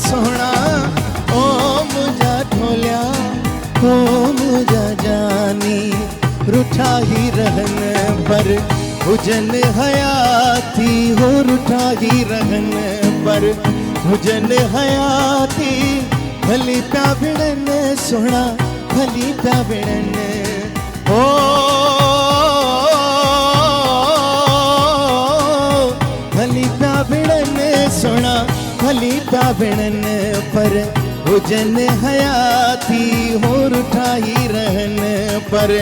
सोहना ओ मुझा ढोलिया ओ मुझा जानी रुठा ही रहन पर हुजन हयाती हो रुठा ही रहन पर हुजन हयाती भली प्या बिड़न सोहना भली प्या बिड़न ओ भली प्या बिड़न सोहना भली प्या बिड़न पर हुजन हयाती हो रुठा ही रहन पर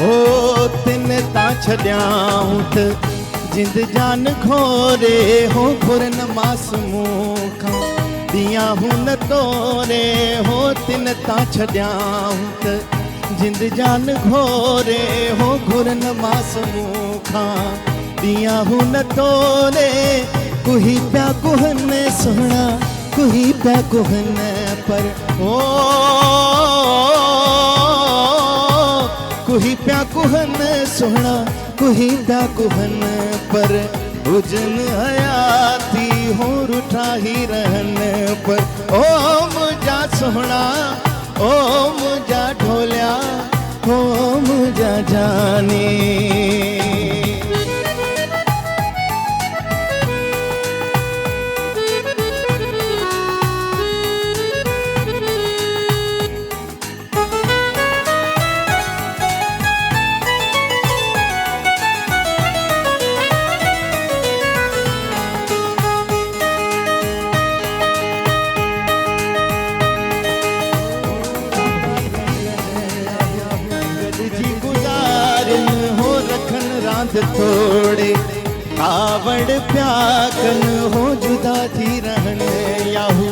ओ तिन ता छड्याऊं त जिंद जान घोरे हो घुरन मास मुखा दिया हूं न तोरे हो तिन ता छड्याऊं त जिंद जान घोरे हो घुरन मास मुखा दिया हूं न तोरे कुही प्या कुहन सोहना कुही प्या कुहन पर ओ कुही प्या कुहन सोहना कुही प्या कुहन पर हुजन हयाती हो रुठा ही रहन पर ओ मुझा सोहना ओ मुझा ढोलिया ओ मुझा जानी थोड़े कावड़ प्याकन हो जुदा थी रहन याहू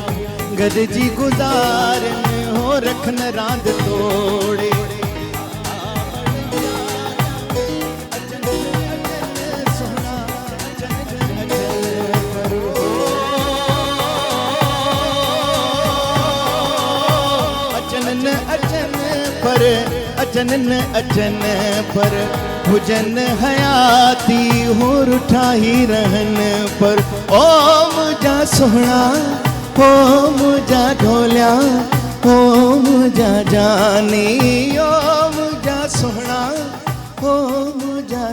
गदजी गुजारन हो रखन रांद तोड़े अचन अचन पर अचन अचन पर हुजन हयाती हो रुठा ही रहन पर ओ मुझा सोहना ओ मुझा ढोलिया ओ मुझा जानी ओ मुझा सोहना ओ मुझा